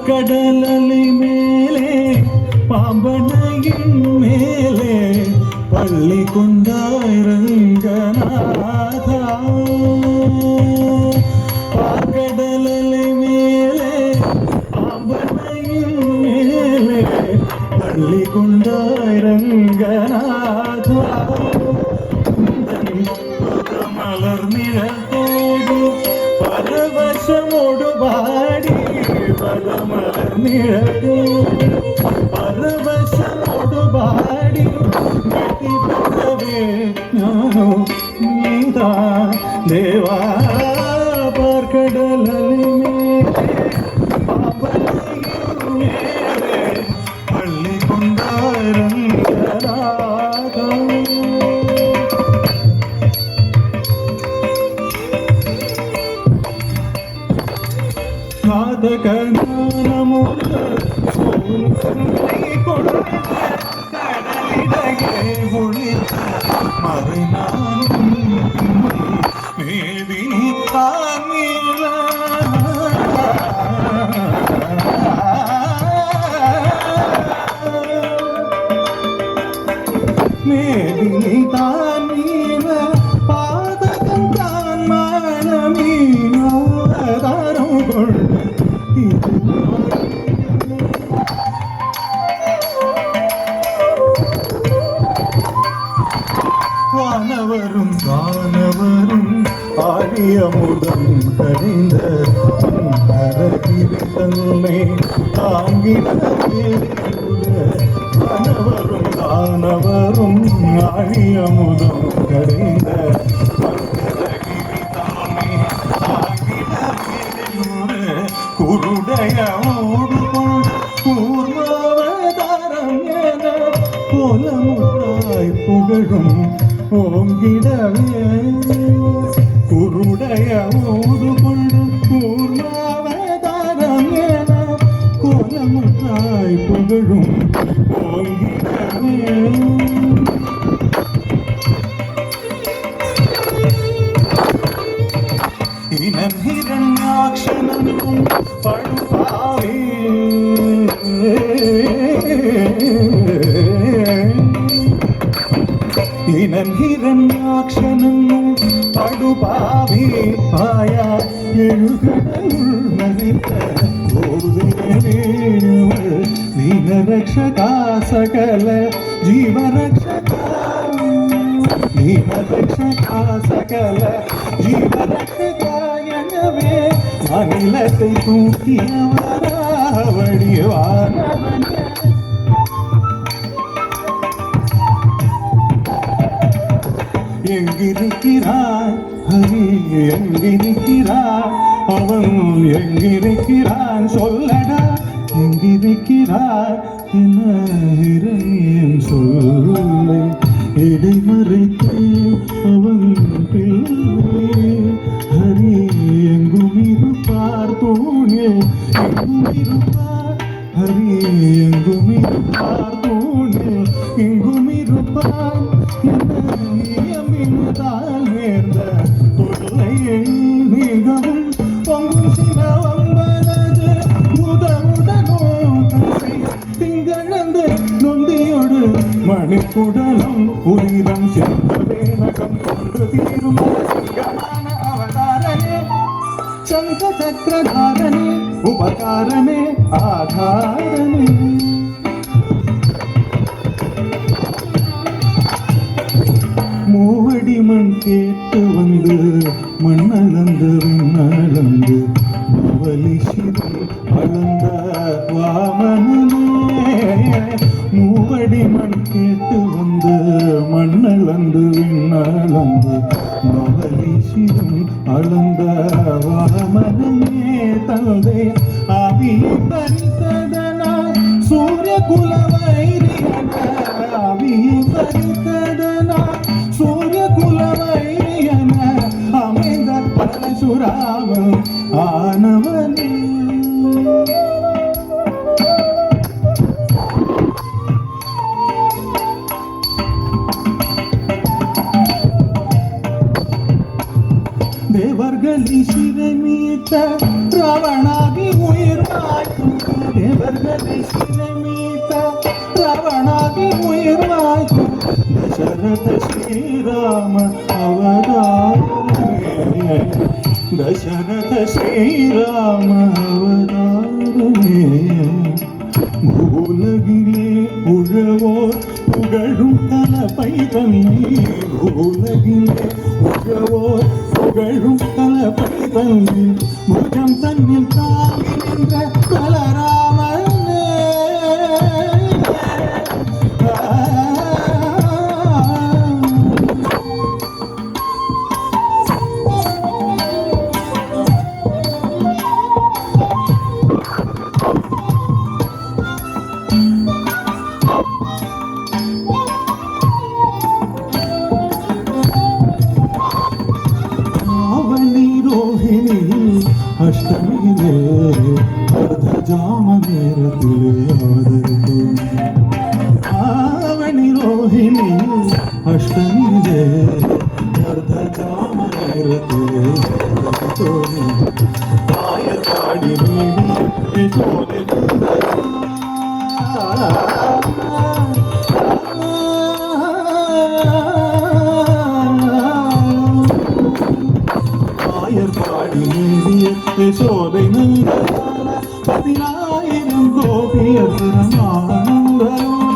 கடலலை மேலே பாம்பனையின் மேலே பள்ளி கொண்டாய் ரங்கநாதா. கடலலை மேலே பாம்பனையின் மேலே பள்ளி கொண்டாய் ரங்கநாதா. மலர் நிழத்தோடு பரவசமோடு பாடி மலர் நிழத்தோடு பரவசமோடு பாடி கட்டி போகவே நானோ நீதா தேவா. பார்க்கடலில் மேலே பள்ளி கொண்டாய் ரங்கநாதா. காதகனமுத கடலிடையே ஒளித்த மறைநானும் மேதினி தாங்கில மேதினி தாங்கில பாதகம் தான் மனமீனோதாரம் கொள் வானவரும் வானவரும் ஆழியமுதம் கடைந்த தன்னை தாங்கிடவே. வானவரும் வானவரும் ஆழியமுதம் கடைந்த குருடைய ஓடு கூர்மாவதாரம் என கோலமுட்டாய் புகழும் ஓங்கிடவே. குருடைய ஓடு கொண்டு கூர்மாவதாரம் என கோலமுட்டாய் புகழும் ஓங்கிடவே. இனம் ஹிரண்யாக்ஷனும் படுபாவே இனம் ஹிரண்யாக்ஷனும் படுபாவே ஆயா எழுகடலுள் நதித்த வீணரக்ஷகா சகல ஜீவரக்ஷகா வீணரக்ஷகா சகல ஜீவரக்ஷகா. எனவே அகிலத்தை தூக்கியவராவடிவான எங்கிருக்கிறாய் ஹரி எங்கிருக்கிறாய் அவன் எங்கிருக்கிறான் சொல்லடா. எங்கிருக்கிறாய் என்ன இறையன் சொல்லை இடைமறைத்து அவன் பிள்ளை ஹரி எங்கும் இருப்பார் தூணில் எங்கும் இருப்பார் ஹரி எங்கும் இருப்பார் தூணில் எங்கும் இருப்பார். நியமினதால் நேர்ந்த தொல்லையை மிகவும் பொங்கும் சினவம்பனது முதவுடனோ தசை திங்களந்து நொந்தியோடு மணிக்குடலும் உயிரம் சென்றவே நகம் கொண்டு தீரும் சிங்கமான அவதாரனே சங்க சக்கரதாரனே உபகாரனே ஆதாரனே. மூவடி மண் கேட்டு வந்து மண்ணளந்து விண்ணளந்து மவலிசிதம் அளந்த வாமனே. மூவடி மண் கேட்டு வந்து மண்ணளந்து விண்ணளந்து மவலிசிதம் அளந்த வாமனே. தந்தை ஆவியை பறித்ததனா சூரிய குலவைரியன ஆவியை பறித்ததனா சூரிய குலவைரியன அமைந்த பரசுராமன் ஆனவனே. தேவர்களை சிறைமீட்ட ராவணாகி உயிர் வாய்க்கும் தேவர்களை சிறைமீட்ட ராவணாகி உயிர் வாய்க்கும் தசரத ஸ்ரீராம அவதாரமே தசரத ஸ்ரீராம அவதாரமே பூலகிலே உழவோர் புகழும் கலப்பை தன்னை பூலகிலே உழவோர் புகழும் கலப்பை தன்னில் முகம் தன்னில் தாங்கி நின்ற பலராமனே அஷ்டமியிலே அர்த்த ஜாம நேரத்திலே ஆதரிக்கும் ஆவணி ரோஹிணி அஷ்டமியிலே அர்த்த ஜாம நேரத்திலே ஆயத்தாடி நீடி சோலை பாடி நீடிய சோதை பதினாயிரம் கோபியர் திருமானந்தரும்